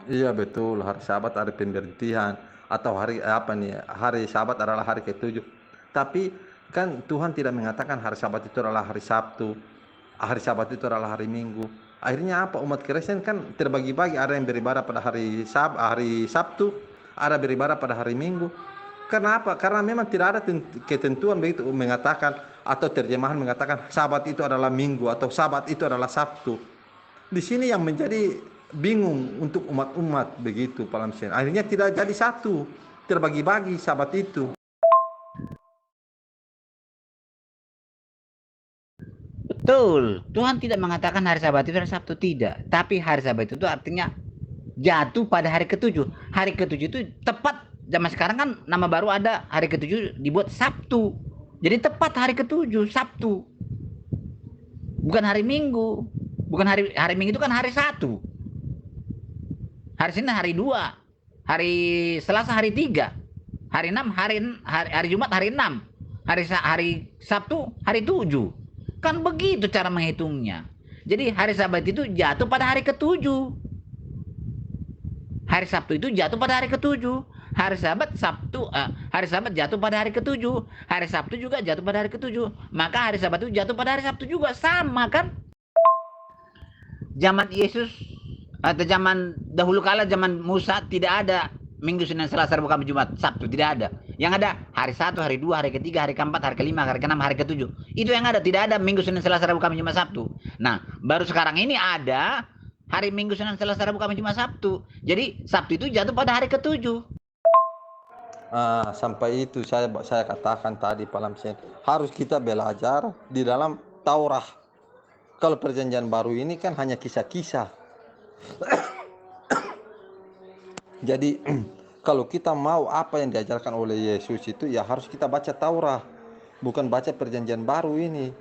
Iya, betul. Hari Sabat hari pemberhentian, atau hari hari Sabat adalah hari ke-7. Tapi kan Tuhan tidak mengatakan hari Sabat itu adalah hari Sabtu, hari Sabat itu adalah hari Minggu. Akhirnya apa? Umat Kristen kan terbagi-bagi, ada yang beribadah pada hari Sabtu, ada beribadah pada hari Minggu. Kenapa? Karena memang tidak ada ketentuan begitu mengatakan, atau terjemahan mengatakan Sabat itu adalah Minggu atau Sabat itu adalah Sabtu. Di sini yang menjadi bingung untuk umat-umat begitu, Pak Lamsen. Akhirnya tidak jadi satu, terbagi-bagi Sabat itu. Betul, Tuhan tidak mengatakan hari Sabat itu hari Sabtu, tidak. Tapi hari Sabat itu artinya jatuh pada hari ke-7. Hari ke-7 itu tepat, zaman sekarang kan nama baru ada, hari ke-7 dibuat Sabtu. Jadi tepat hari ke-7, Sabtu. Bukan hari Minggu. Bukan hari Minggu itu kan hari 1. Hari Senin hari 2. Hari Selasa hari 3. Hari 6 hari Jumat hari 6. Hari Sabtu hari 7. Kan begitu cara menghitungnya. Jadi hari Sabat itu jatuh pada hari ke-7. Hari Sabtu itu jatuh pada hari ketujuh. Hari Sabat jatuh pada hari ketujuh. Hari Sabtu juga jatuh pada hari ketujuh. Maka hari Sabat itu jatuh pada hari Sabtu juga, sama kan? Zaman Yesus atau zaman dahulu kala, zaman Musa, tidak ada Minggu, Senin, Selasa, Rabu, Kamis, Jumat, Sabtu, tidak ada. Yang ada hari 1, hari 2, hari ketiga, hari keempat, hari kelima, hari keenam, hari ketujuh. Itu yang ada, tidak ada Minggu, Senin, Selasa, Rabu, Kamis, Jumat, Sabtu. Nah, baru sekarang ini ada hari Minggu, Senin, Selasa, Rabu, Kamis, Jumat, Sabtu. Jadi Sabtu itu jatuh pada hari ketujuh. Sampai itu saya katakan tadi Pak Lamsen, harus kita belajar di dalam Taurat. Kalau perjanjian baru ini kan hanya kisah-kisah. Jadi kalau kita mau apa yang diajarkan oleh Yesus itu, ya harus kita baca Taurat, bukan baca perjanjian baru ini.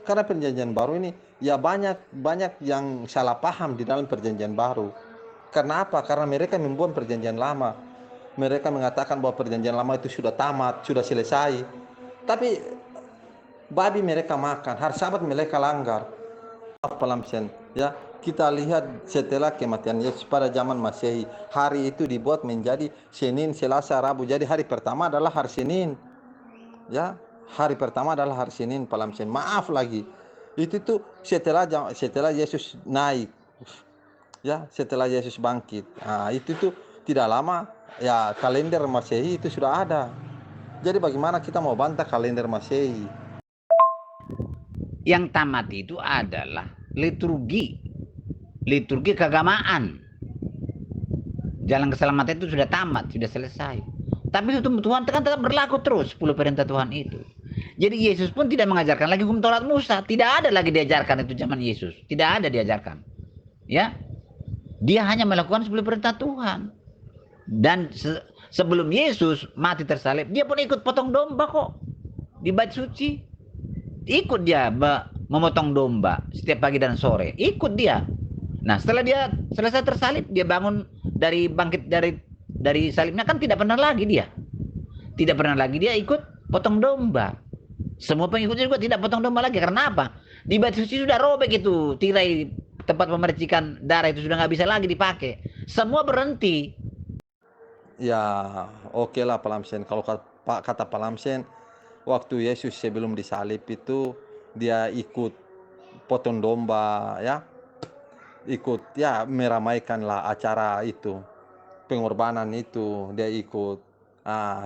Karena perjanjian baru ini ya banyak yang salah paham di dalam perjanjian baru. Karena apa? Karena mereka membuat perjanjian lama. Mereka mengatakan bahwa perjanjian lama itu sudah tamat, sudah selesai. Tapi babi mereka makan, hari Sabat mereka langgar. Pak Lamsen, ya, kita lihat setelah kematian Yesus pada zaman Masehi, hari itu dibuat menjadi Senin, Selasa, Rabu. Jadi hari pertama adalah hari Senin. Ya, hari pertama adalah hari Senin, Pak Lamsen. Maaf lagi. Itu tuh setelah Yesus naik. Ya, setelah Yesus bangkit. Nah, itu tuh tidak lama ya kalender Masehi itu sudah ada. Jadi bagaimana kita mau bantah kalender Masehi? Yang tamat itu adalah liturgi keagamaan. Jalan keselamatan itu sudah tamat, sudah selesai. Tapi itu Tuhan kan tetap berlaku terus 10 perintah Tuhan itu. Jadi Yesus pun tidak mengajarkan lagi hukum Taurat Musa, tidak ada lagi diajarkan itu zaman Yesus, tidak ada diajarkan. Ya. Dia hanya melakukan 10 perintah Tuhan. Dan sebelum Yesus mati tersalib, dia pun ikut potong domba kok di bait suci. Ikut dia memotong domba setiap pagi dan sore. Ikut dia. Nah, setelah dia selesai tersalib, dia bangkit dari salibnya, kan tidak pernah lagi dia ikut potong domba. Semua pengikutnya juga tidak potong domba lagi. Karena apa? Di bait suci sudah robek itu tirai tempat memercikan darah, itu sudah nggak bisa lagi dipakai. Semua berhenti. Ya, oke lah Pak Lamsen. Kalau kata Pak Lamsen, waktu Yesus sebelum disalib itu dia ikut potong domba, ya, ikut ya meramaikanlah acara itu, pengorbanan itu dia ikut.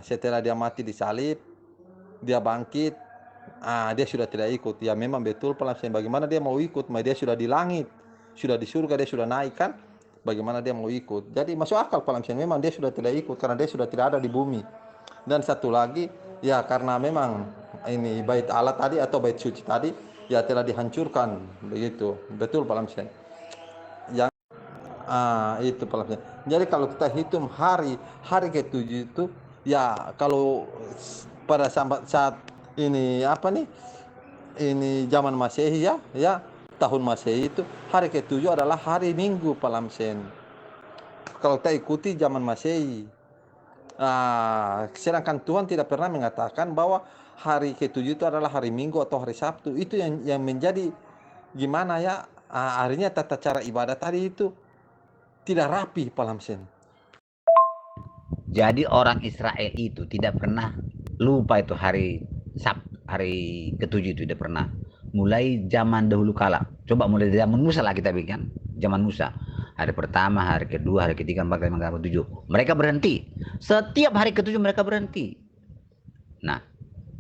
Setelah dia mati disalib, dia bangkit, dia sudah tidak ikut. Ya memang betul Pak Lamsen, bagaimana dia mau ikut? Dia sudah di langit, sudah di surga, dia sudah naik kan? Bagaimana dia mau ikut? Jadi masuk akal Pak Lamsen, memang dia sudah tidak ikut karena dia sudah tidak ada di bumi. Dan satu lagi, ya karena memang ini bait Allah tadi atau bait suci tadi ya telah dihancurkan, begitu. Betul Pak Lamsen. Yang itu Pak Lamsen. Jadi kalau kita hitung hari ke-7 itu, ya kalau pada saat ini apa nih? Ini zaman Masehi ya. Tahun Masehi itu hari ke-7 adalah hari Minggu Pak Lamsen. Kalau kita ikuti zaman Masehi. Sedangkan Tuhan tidak pernah mengatakan bahwa hari ke-7 itu adalah hari Minggu atau hari Sabtu. Itu yang menjadi gimana ya? Akhirnya tata cara ibadah tadi itu tidak rapi Pak Lamsen. Jadi orang Israel itu tidak pernah lupa itu hari hari ke-7 itu, tidak pernah. Mulai zaman dahulu kala, coba mulai dari zaman Musa lah kita bikin, zaman Musa. Hari pertama, hari kedua, hari ketiga, 4, 5, 6, 7. Mereka berhenti. Setiap hari ke-7 mereka berhenti. Nah,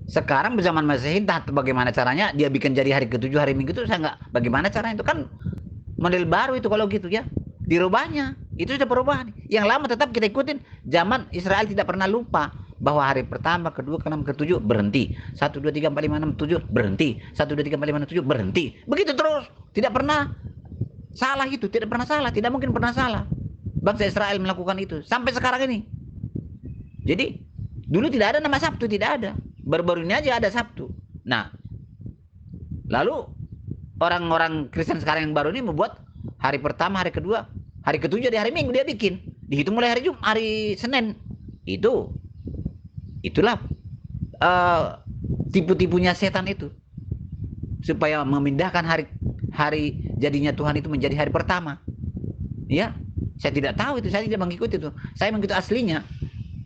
sekarang zaman Masehi entah bagaimana caranya dia bikin jadi hari ke-7 hari Minggu itu, saya nggak bagaimana caranya itu, kan model baru itu kalau gitu ya. Dirubahnya, itu sudah perubahan. Yang lama tetap kita ikutin. Zaman Israel tidak pernah lupa bahwa hari pertama, kedua, ke-6, ke-7 berhenti. 1, 2, 3, 4, 5, 6, 7 berhenti. 1, 2, 3, 4, 5, 6, 7 berhenti. Begitu terus. Tidak pernah salah itu. Tidak pernah salah. Tidak mungkin pernah salah. Bangsa Israel melakukan itu. Sampai sekarang ini. Jadi, dulu tidak ada nama Sabtu. Tidak ada. Baru-baru ini aja ada Sabtu. Nah, lalu orang-orang Kristen sekarang yang baru ini membuat hari pertama, hari kedua, hari ke-7 di hari Minggu dia bikin. Dihitung mulai hari Jumat, hari Senin. Itulah tipu-tipunya setan itu. Supaya memindahkan hari jadinya Tuhan itu menjadi hari pertama. Ya. Saya tidak tahu itu, saya tidak mengikuti itu. Saya mengikuti aslinya.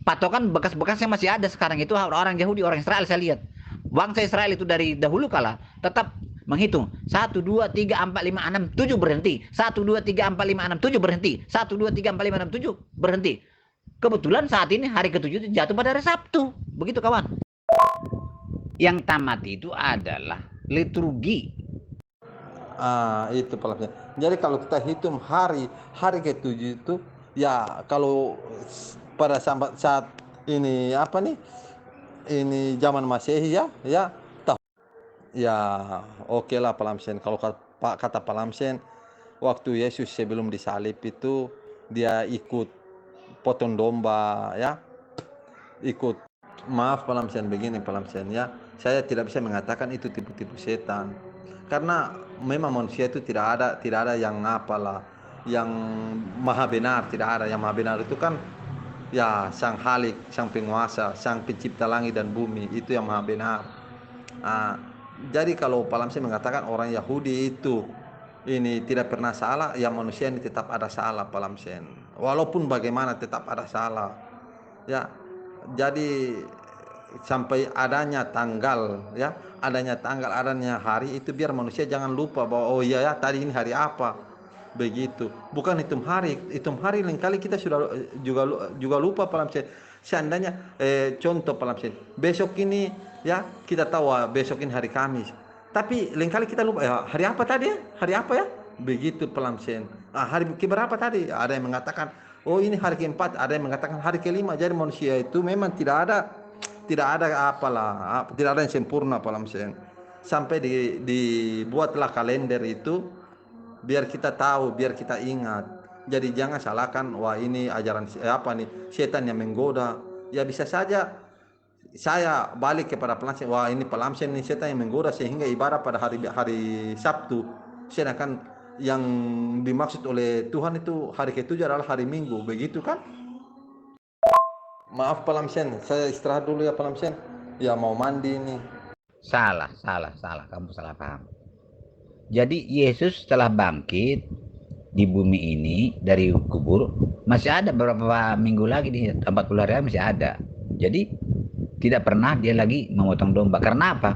Patokan bekas-bekasnya masih ada sekarang itu orang Yahudi, orang Israel saya lihat. Bangsa Israel itu dari dahulu kala tetap menghitung 1, 2, 3, 4, 5, 6, 7 berhenti. 1, 2, 3, 4, 5, 6, 7 berhenti. 1, 2, 3, 4, 5, 6, 7 berhenti. Kebetulan saat ini hari ke-7 itu jatuh pada hari Sabtu. Begitu kawan. Yang tamat itu adalah liturgi. Itu pelampiasan. Jadi kalau kita hitung hari ke-7 itu ya kalau pada saat ini apa nih? Ini zaman Masehi ya ya oke lah Palamsen. Kalau kata Palamsen waktu Yesus sebelum disalib itu dia ikut potong domba ya, ikut. Maaf Palamsen, begini Palamsen ya, saya tidak bisa mengatakan itu tipu-tipu setan karena memang manusia itu tidak ada yang apalah yang maha benar, tidak ada yang maha benar. Itu kan ya sang Halik, sang penguasa, sang pencipta langit dan bumi, itu yang maha benar. Jadi kalau Palamsen mengatakan orang Yahudi itu ini tidak pernah salah, ya manusia ini tetap ada salah Palamsen. Walaupun bagaimana tetap ada salah. Ya, jadi sampai adanya tanggal ya, adanya hari itu biar manusia jangan lupa bahwa oh iya ya tadi ini hari apa. Begitu. Bukan hitung hari lain kali kita sudah juga lupa Palamsen. Seandainya contoh Palamsen, besok ini ya kita tahu besok ini hari Kamis. Tapi lain kali kita lupa ya, hari apa tadi ya? Hari apa ya? Begitu Palamsen. Hari keberapa tadi? Ada yang mengatakan oh ini hari ke-4, ada yang mengatakan hari ke-5. Jadi manusia itu memang tidak ada apalah, tidak ada yang sempurna Palamsen. Sampai dibuatlah kalender itu biar kita tahu, biar kita ingat. Jadi jangan salahkan wah ini ajaran apa nih, setan yang menggoda. Ya bisa saja saya balik kepada Palamsen, wah ini Palamsen ini setan yang menggoda sehingga ibadah pada hari Sabtu. Sedangkan yang dimaksud oleh Tuhan itu hari ke-7 adalah hari Minggu, begitu kan? Maaf Palamsen, saya istirahat dulu ya Palamsen. Ya mau mandi ini. Salah, kamu salah paham. Jadi Yesus setelah bangkit di bumi ini dari kubur, masih ada beberapa minggu lagi di 40 hari masih ada. Jadi tidak pernah dia lagi memotong domba. Karena apa?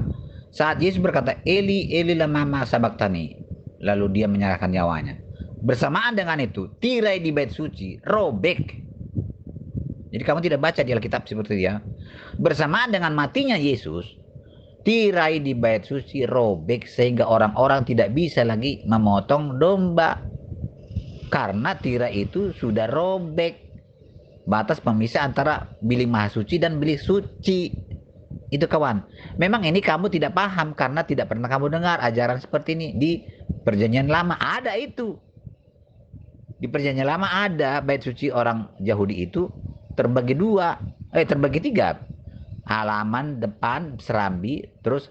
Saat Yesus berkata, Eli, Eli lama sabaktani, lalu dia menyerahkan nyawanya. Bersamaan dengan itu, tirai di bait suci robek. Jadi kamu tidak baca di Alkitab seperti dia. Bersamaan dengan matinya Yesus, tirai di bait suci robek sehingga orang-orang tidak bisa lagi memotong domba. Karena tirai itu sudah robek. Batas pemisah antara bilik maha suci dan bilik suci. Itu kawan. Memang ini kamu tidak paham karena tidak pernah kamu dengar ajaran seperti ini. Di Perjanjian Lama ada itu. Di Perjanjian Lama ada bait suci orang Yahudi itu terbagi tiga. Halaman depan serambi, terus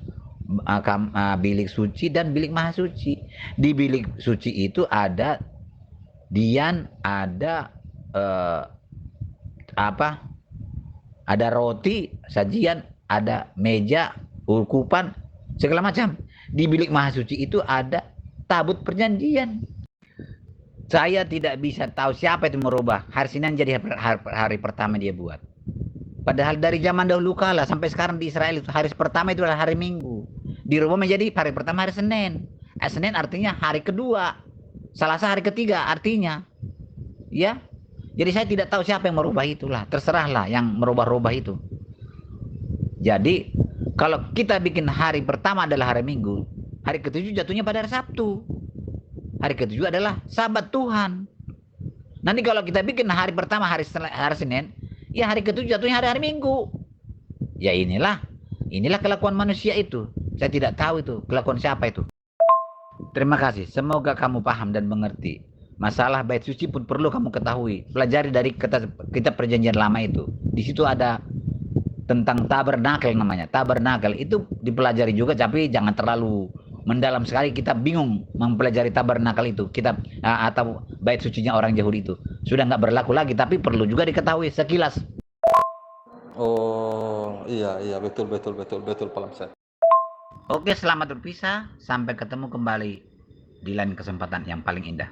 bilik suci dan bilik maha suci. Di bilik suci itu ada dian, ada ada roti sajian, ada meja ukupan segala macam. Di bilik maha suci itu ada tabut perjanjian. Saya tidak bisa tahu siapa itu merubah hari Senin jadi hari pertama dia buat. Padahal dari zaman dahulu kala sampai sekarang di Israel itu hari pertama itu adalah hari Minggu. Dirubah menjadi hari pertama hari Senin. Senin artinya hari kedua. Selasa hari ketiga artinya. Ya. Jadi saya tidak tahu siapa yang merubah itulah. Terserahlah yang merubah-rubah itu. Jadi kalau kita bikin hari pertama adalah hari Minggu, hari ke-7 jatuhnya pada hari Sabtu. Hari ke-7 adalah Sabat Tuhan. Nanti kalau kita bikin hari pertama hari Senin, ya hari ke-7 jatuhnya hari Minggu. Ya inilah kelakuan manusia itu. Saya tidak tahu itu kelakuan siapa itu. Terima kasih. Semoga kamu paham dan mengerti. Masalah bait suci pun perlu kamu ketahui. Pelajari dari kitab Perjanjian Lama itu. Di situ ada tentang tabernakel namanya. Tabernakel itu dipelajari juga, tapi jangan terlalu mendalam sekali. Kita bingung mempelajari tabernakel itu. Kitab atau bait sucinya orang Yahudi itu. Sudah nggak berlaku lagi, tapi perlu juga diketahui sekilas. Oh iya betul Palamsen. Oke, selamat berpisah. Sampai ketemu kembali di lain kesempatan yang paling indah.